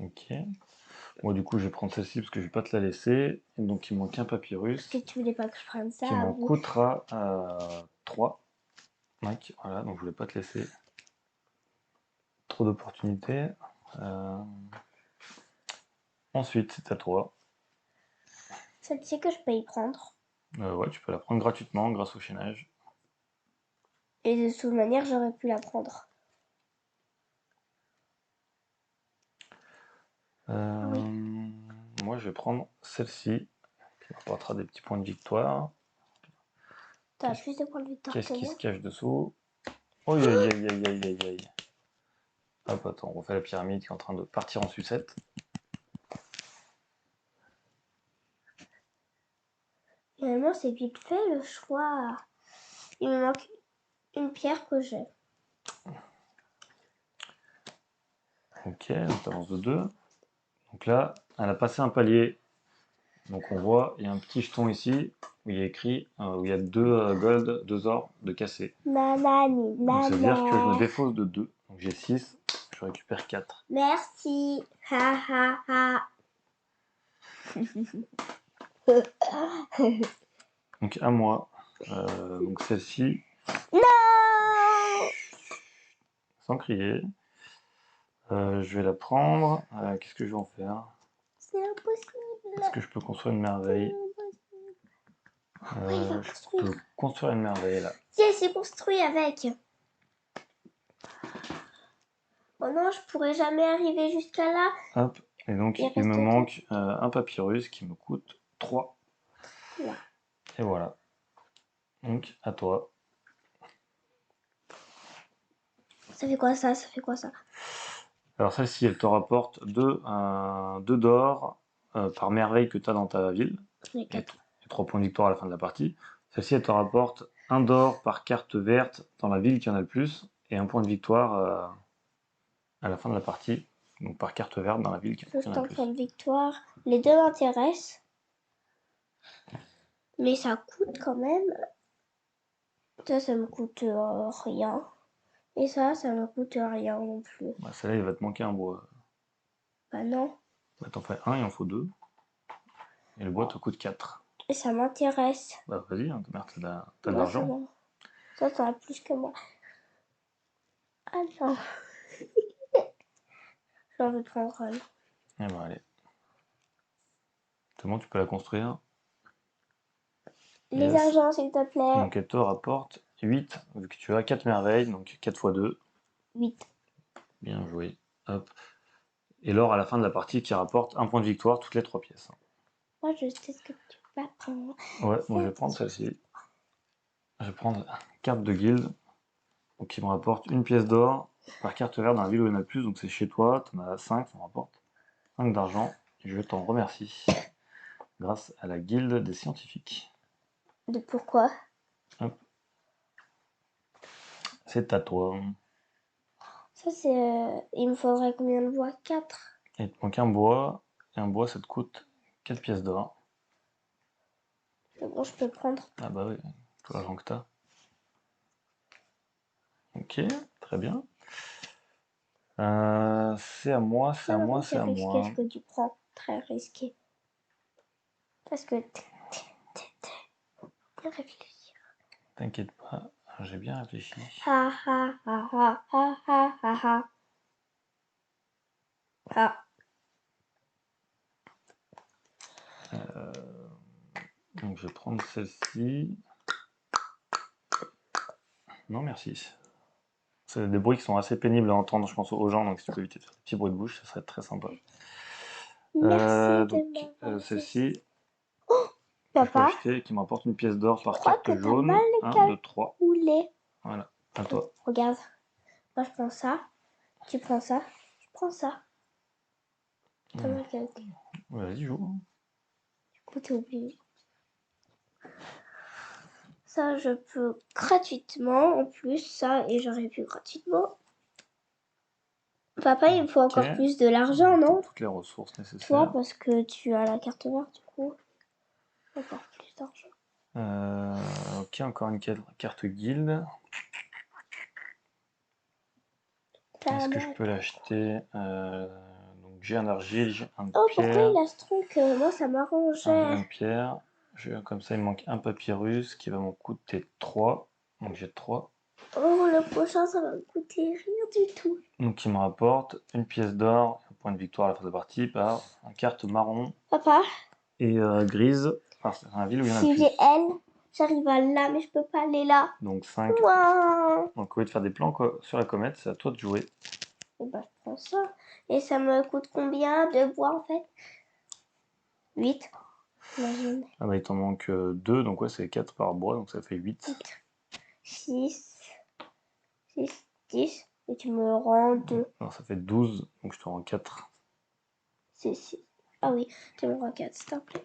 Ok. Moi, du coup, je vais prendre celle-ci parce que je vais pas te la laisser. Et donc, il manque un papyrus Parce que tu voulais pas que je prenne ça. qui m'en coûtera 3. Voilà, donc je voulais pas te laisser trop d'opportunités. Ensuite, c'est à toi. Celle-ci que je peux y prendre. Ouais, tu peux la prendre gratuitement grâce au chaînage. Et de toute manière, j'aurais pu la prendre. Moi, je vais prendre celle-ci qui m'apportera des petits points de victoire. T'as plus de points de victoire Qu'est-ce que qui moi. se cache dessous? Oh, aïe, aïe, aïe, aïe, aïe, aïe. Hop, attends, on refait la pyramide qui est en train de partir en sucette. Finalement, c'est vite fait le choix. Il me manque une pierre que j'ai. Ok, donc t'avances de 2. Donc là, elle a passé un palier. Donc on voit, il y a un petit jeton ici où il y a écrit, où il y a 2 gold, 2 or de cassé. Nanani, Donc ça veut dire que je me nanana. défausse de 2. Donc j'ai 6, je récupère 4. Merci. Ha ha ha. Donc à moi. Donc celle-ci, Non! sans crier. Je vais la prendre. Qu'est-ce que je vais en faire? C'est impossible. Est-ce que je peux construire une merveille? Il va Je construire. peux construire une merveille là. Tiens, c'est construit avec. Oh non, je pourrais jamais arriver jusqu'à là. Hop. Et donc Il il me reste manque un papyrus qui me coûte 3. Là. Et voilà. Donc à toi. Ça fait quoi ça? Ça fait quoi ça? Alors celle-ci, elle te rapporte 2 d'or par merveille que tu as dans ta ville. Les 4. Et 3 points de victoire à la fin de la partie. Celle-ci, elle te rapporte 1 d'or par carte verte dans la ville qui en a le plus. Et 1 point de victoire à la fin de la partie. Donc par carte verte dans la ville qui en Juste a un le plus. point de victoire. Les deux m'intéressent. Mais ça coûte quand même. Ça me coûte rien. Et ça me coûte rien non plus. Bah, celle-là, il va te manquer un bois. Bah non. Bah, t'en fais 1, il en faut 2. Et le bois te coûte 4. Et ça m'intéresse. Bah vas-y, hein, merde, t'as de Moi, l'argent. ça a plus que moi. Ah non. J'ai envie de prendre un. Eh ben allez. C'est bon, tu peux la construire. Les Yes. argents, s'il te plaît. Donc elle te rapporte 8, vu que tu as 4 merveilles, donc 4 x 2. 8. Bien joué. Hop. Et l'or à la fin de la partie qui rapporte 1 point de victoire toutes les 3 pièces. Moi, je sais ce que tu vas prendre. Ouais, moi je vais prendre celle-ci. Je vais prendre carte de guilde. Donc qui me rapporte une pièce d'or par carte verte dans la ville où il y en a le plus. Donc c'est chez toi, tu en as 5, ça me rapporte 5 d'argent. Et je t'en remercie. Grâce à la guilde des scientifiques. De pourquoi? Hop. C'est à toi. Ça, c'est. Il me faudrait combien de bois? 4. Et il te manque un bois. Et un bois, ça te coûte 4 pièces d'or. C'est bon, je peux prendre. Ah bah oui, tout l'argent que t'as. Ok, très bien. C'est à moi, c'est à moi, c'est à risqué moi. ce que tu prends. Très risqué. Parce que. Bien réfléchir. T'inquiète pas, j'ai bien réfléchi. Ha ha ha ha ha ha ha ha. Ah. Donc je vais prendre celle-ci. Non, merci. C'est des bruits qui sont assez pénibles à entendre, je pense, aux gens, donc si tu peux éviter de faire des petits bruits de bouche, ça serait très sympa. Merci Donc celle-ci, je peux Papa, acheter, qui m'apporte une pièce d'or par crois carte que t'as jaune. mal 1, 2, 3. calculé. Voilà, à toi. Regarde. Moi, je prends ça. Tu prends ça. Je prends ça. T'as mal calculé. Vas-y, joue. Du coup, t'es oublié. Ça, je peux gratuitement. En plus, ça, et j'aurais pu gratuitement. Papa, il me faut encore Ok. plus de l'argent, non? Toutes les ressources nécessaires. Toi, parce que tu as la carte verte, du coup. Encore plus d'argent. Ok, encore une carte guilde. Est-ce que je peux l'acheter? Donc j'ai un argile, j'ai un Oh, pierre. pourquoi il a ce truc? Moi, ça m'arrangeait. Une pierre. Comme ça, il me manque un papyrus qui va m'en coûter 3. Donc j'ai 3. Oh, le prochain, ça va me coûter rien du tout. Donc il me rapporte une pièce d'or, un point de victoire à la fin de la partie par une carte marron Papa, et grise. Enfin, c'est un ville où il y en a si plus. j'ai elle, j'arrive à là, mais je peux pas aller là. Donc 5. Ouah. Donc au lieu de faire des plans sur la comète, c'est à toi de jouer. Et bah, je prends ça. Et ça me coûte combien de bois, en fait? 8. Imagine. Ah bah il t'en manque 2, donc ouais c'est 4 par bois, donc ça fait 8. 6, 6, 10. Et tu me rends 2. Alors ça fait 12, donc je te rends 4. C'est 6. Ah oui, tu me rends 4, s'il te plaît.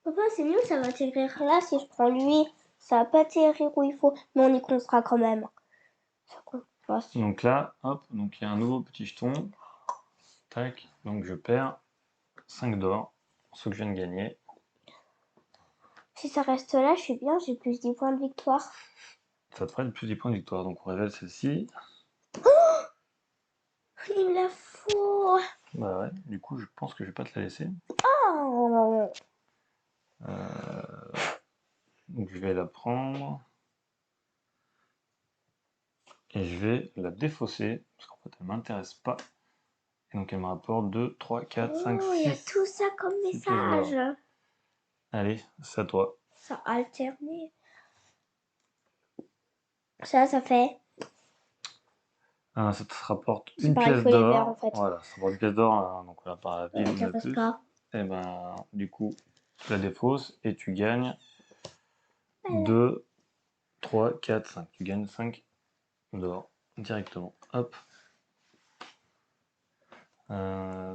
Papa, c'est mieux, ça va atterrir là si je prends lui. Ça va pas atterrir où il faut, mais on y comptera quand même. Ça compte pas. Donc là, hop, donc il y a un nouveau petit jeton. Tac, donc je perds 5 d'or, ce que je viens de gagner. Si ça reste là, je suis bien, j'ai plus 10 points de victoire. Ça te fera plus 10 points de victoire, donc on révèle celle-ci. Il me la faut. Bah ouais, du coup je pense que je vais pas te la laisser. Oh. Donc je vais la prendre. Et je vais la défausser, parce qu'en fait elle m'intéresse pas. Et donc elle me rapporte 2, 3, 4, 5, Oh, il y a 6. tout ça comme 6 pièces d'or. message. Allez, c'est à toi. Ça a alterné. Ça fait. Ah, ça te rapporte C'est une pareil pièce que les verts en d'or. fait. Voilà, ça rapporte une pièce d'or, donc on va par la Ça ville de m'intéresse plus. pas. Et ben, du coup, tu la défausses et tu gagnes Voilà. 2, 3, 4, 5. Tu gagnes 5 d'or directement. Hop.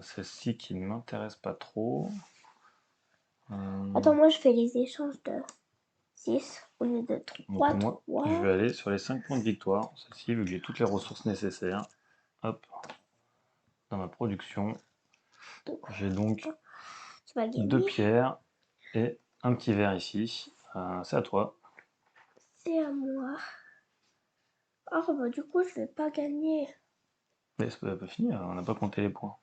Celle-ci qui ne m'intéresse pas trop. Attends, moi je fais les échanges de 6 au lieu de Donc 3, moi, 3. je vais aller sur les 5 points de victoire. Celle-ci, vu que j'ai toutes les ressources nécessaires. Hop. Dans ma production. J'ai donc Tu vas 2 gagner. pierres et un petit verre ici. C'est à toi. C'est à moi. Oh, bah du coup, je vais pas gagner. Mais c'est pas fini, on n'a pas compté les points.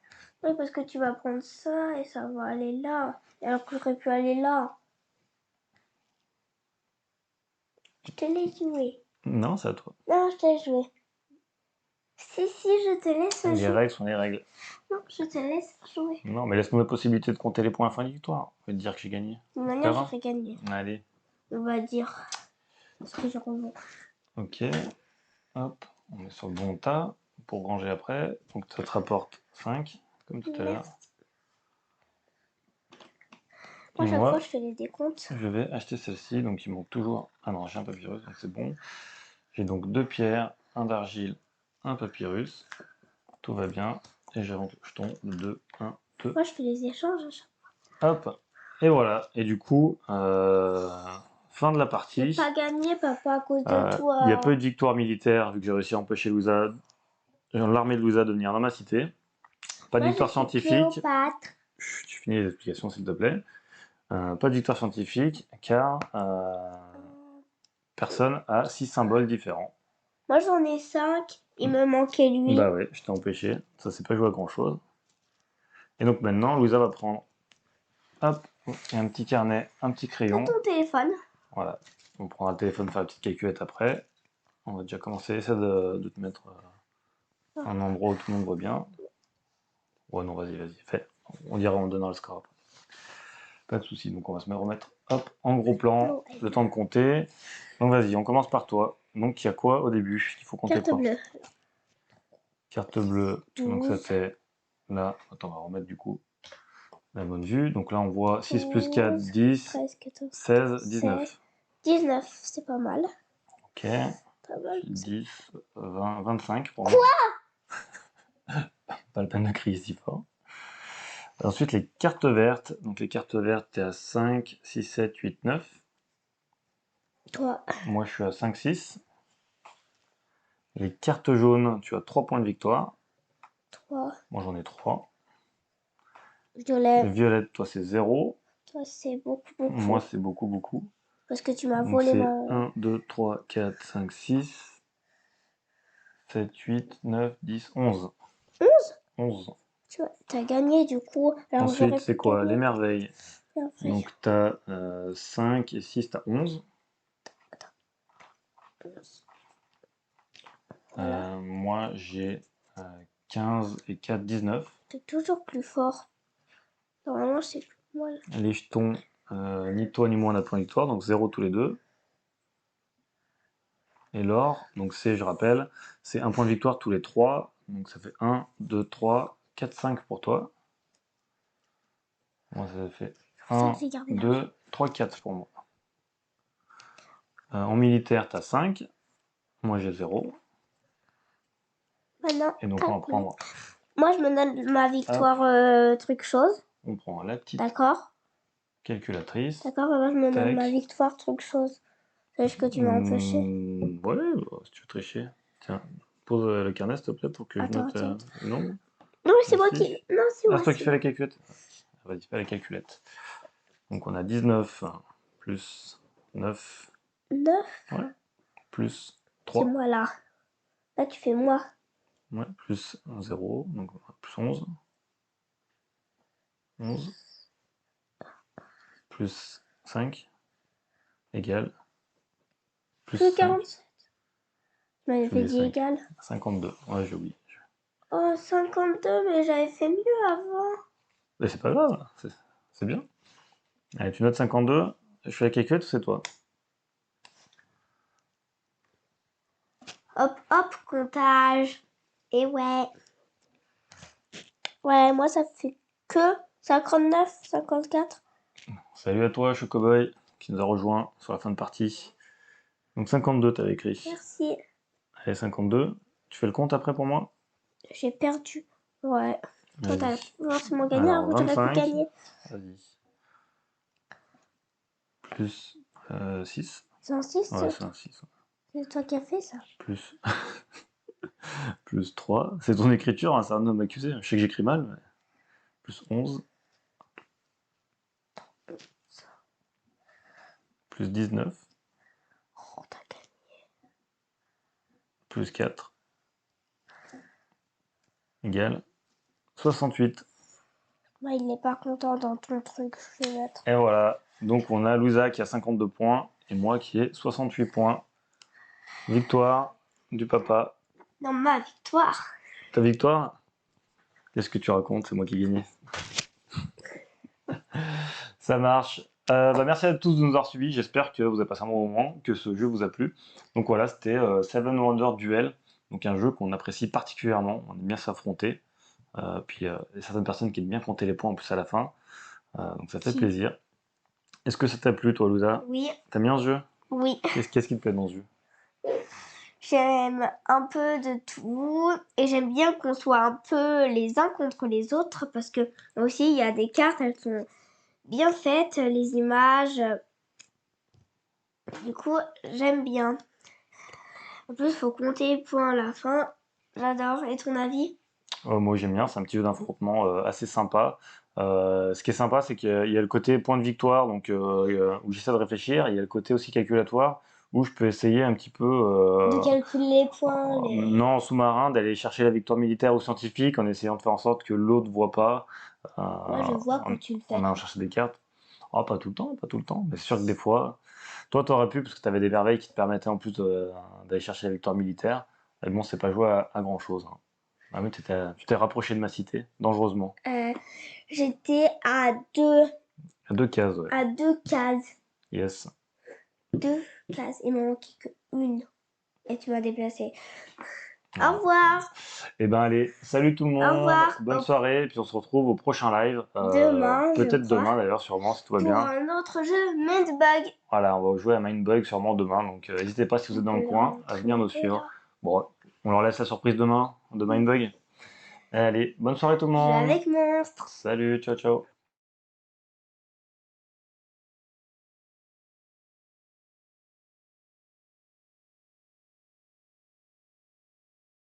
Oui, parce que tu vas prendre ça et ça va aller là. Alors que j'aurais pu aller là. Je te laisse jouer. Non, c'est à toi. Non, je te laisse jouer. Si, je te laisse Les jouer. règles sont les règles. Non, je te laisse jouer. Non, mais laisse-moi la possibilité de compter les points à la fin de victoire. Je vais te dire que j'ai gagné. De toute manière, j'aurais gagné. Allez. On va dire ce que je revends. Ok. Hop. On est sur le bon tas pour ranger après. Donc ça te rapporte 5, comme tout à l'heure. Moi, Et chaque fois, moi, je fais les décomptes. je vais acheter celle-ci. Donc il manque toujours. Ah non, j'ai un papyrus, donc c'est bon. J'ai donc 2 pierres, un d'argile, un papyrus. Tout va bien. Et j'avance le jeton. 2, 1, 2. Moi, je fais les échanges à chaque Hop. Et voilà. Et du coup, fin de la fois. partie. J'ai pas gagné, papa, à cause de toi. Il y a peu de victoires militaires, vu que j'ai réussi à empêcher l'armée de Louisa de venir dans ma cité. Pas de Moi, victoire je suis scientifique. Cléopâtre. Chut, tu finis les explications, s'il te plaît. Pas de victoire scientifique, car personne a 6 symboles différents. Moi, j'en ai 5. Il me manquait lui. Bah ouais, je t'ai empêché. Ça s'est pas joué à grand chose. Et donc maintenant, Louisa va prendre, hop, et un petit carnet, un petit crayon. Ton téléphone. Voilà. On prendra le téléphone, faire la petite calculette après. On va déjà commencer. Essaie de te mettre un endroit où tout le monde voit bien. Ouais, non, vas-y, fais. On dira en donnant le score après. Pas de soucis, donc on va se remettre hop, en gros plan, le temps de compter. Donc vas-y, on commence par toi. Donc il y a quoi au début? Il faut compter Carte quoi? bleue. Carte bleue, donc ça 12. fait là. Attends, on va remettre du coup la bonne vue. Donc là on voit 6 plus 4, 10, 13, 14, 16, 16. 19. 19, c'est pas mal. Ok, Pas mal. 10, 20, 25 pour moi. Pas la peine de crier si fort. Ensuite les cartes vertes. Donc les cartes vertes, t'es à 5, 6, 7, 8, 9. Toi. Moi je suis à 5, 6. Les cartes jaunes, tu as 3 points de victoire. 3. Moi j'en ai 3. Violet. Les violettes, toi c'est 0. Toi, c'est beaucoup, beaucoup. Moi c'est beaucoup, beaucoup. Parce que tu m'as Donc volé c'est ma. 1, 2, 3, 4, 5, 6, 7, 8, 9, 10, 11. 11. 11. Tu as gagné du coup. Alors Ensuite, j'aurais c'est pu quoi? Les gagner. merveilles. Merveille. Donc t'as 5 et 6, t'as 11. Voilà. Moi j'ai 15 et 4, 19. T'es toujours plus fort. Normalement, c'est plus moi. Les jetons, ni toi ni moi on a point de victoire, donc 0 tous les deux. Et l'or, donc c'est, je rappelle, c'est un point de victoire tous les 3. Donc ça fait 1, 2, 3, 4-5 pour toi. Moi, ça fait C'est ça 1, que j'ai gardé là. 2, 3, 4 pour moi. En militaire, tu as 5. Moi, j'ai 0. Maintenant, Et donc, on va prendre. moi, je me donne ma victoire truc chose. On prend la petite D'accord. calculatrice. D'accord, moi, je me donne Tac. ma victoire truc chose. C'est ce que tu m'as empêché. Ouais, bah, si tu veux tricher. Tiens, pose le carnet, s'il te plaît, pour que je Attends, note. attends. Non, Non, c'est moi merci. qui. Non, c'est Ah, moi. c'est toi qui C'est fais la moi. calculette. Vas-y, fais la calculette. Donc, on a 19 plus 9. 9, Ouais. Plus c'est 3. moi là. Là, tu fais moi. Ouais, plus 0. Donc, plus 11. 11. Plus 5. Égale. Plus Plus 5. 47. Je m'avais J'ai fait oublié dit 5. égal. 52. Ouais, j'ai oublié. Oh, 52, mais j'avais fait mieux avant. Mais c'est pas grave, c'est bien. Allez, tu notes 52. Je fais la calculette ou c'est toi? Hop, hop, comptage. Et ouais. Ouais, moi, ça fait que 59, 54. Salut à toi, Chocoboy, qui nous a rejoint sur la fin de partie. Donc 52, t'avais écrit. Merci. Allez, 52. Tu fais le compte après pour moi? J'ai perdu. Ouais. Toi, t'as Vas-y. forcément gagné, Alors, alors que j'aurais pu 25. gagner. Vas-y. Plus 6. C'est un 6, Ouais, c'est un 6. c'est toi qui as fait ça. Plus, plus 3. C'est ton écriture, hein, c'est un homme accusé. Je sais que j'écris mal, mais. Plus 11. Plus 19. Oh, t'as gagné. Plus 4. Égale 68. Moi, il n'est pas content dans ton truc, je vais mettre. Et voilà. Donc on a Louisa qui a 52 points et moi qui ai 68 points. Victoire du papa. Non, ma victoire. Ta victoire? Qu'est-ce que tu racontes? C'est moi qui ai gagné. Ça marche. Merci à tous de nous avoir suivis. J'espère que vous avez passé un bon moment, que ce jeu vous a plu. Donc voilà, c'était Seven Wonders Duel. Donc un jeu qu'on apprécie particulièrement. On aime bien s'affronter. Puis il y a certaines personnes qui aiment bien compter les points en plus à la fin. Donc ça fait Si. plaisir. Est-ce que ça t'a plu toi, Louisa? Oui. T'aimes bien ce jeu? Oui. Qu'est-ce qui te plaît dans ce jeu? J'aime un peu de tout et j'aime bien qu'on soit un peu les uns contre les autres parce que aussi il y a des cartes, elles sont bien faites, les images. Du coup, j'aime bien. En plus, il faut compter les points à la fin. J'adore. Et ton avis? Moi j'aime bien, c'est un petit jeu d'affrontement assez sympa. Ce qui est sympa, c'est qu'il y a le côté point de victoire, donc où j'essaie de réfléchir. Il y a le côté aussi calculatoire, où je peux essayer un petit peu, De calculer les points, non en sous-marin, d'aller chercher la victoire militaire ou scientifique, en essayant de faire en sorte que l'autre ne voit pas, Moi, je vois quand tu le fais. en allant chercher des cartes. Oh, pas tout le temps, pas tout le temps, mais c'est sûr que des fois, toi t'aurais pu, parce que tu avais des merveilles qui te permettaient en plus d'aller chercher la victoire militaire. Mais bon, c'est pas joué à grand chose. Ah oui, tu t'es rapproché de ma cité, dangereusement. J'étais à deux Cases, ouais. à 2 cases. Yes. 2 cases. Il m'en manquait qu'une. Et tu m'as déplacé. Ouais. Au revoir. Eh ben allez, salut tout le monde. Au revoir. Bonne soirée, et puis on se retrouve au prochain live. Demain, je Peut-être crois. demain d'ailleurs, sûrement, si tout va Pour bien. un autre jeu, Mindbug. Voilà, on va jouer à Mindbug sûrement demain, donc n'hésitez pas si vous êtes dans le coin à venir nous suivre. Bon, on leur laisse la surprise demain de Mindbug. Allez, bonne soirée tout le Je vais monde. avec monstre. Salut, ciao ciao.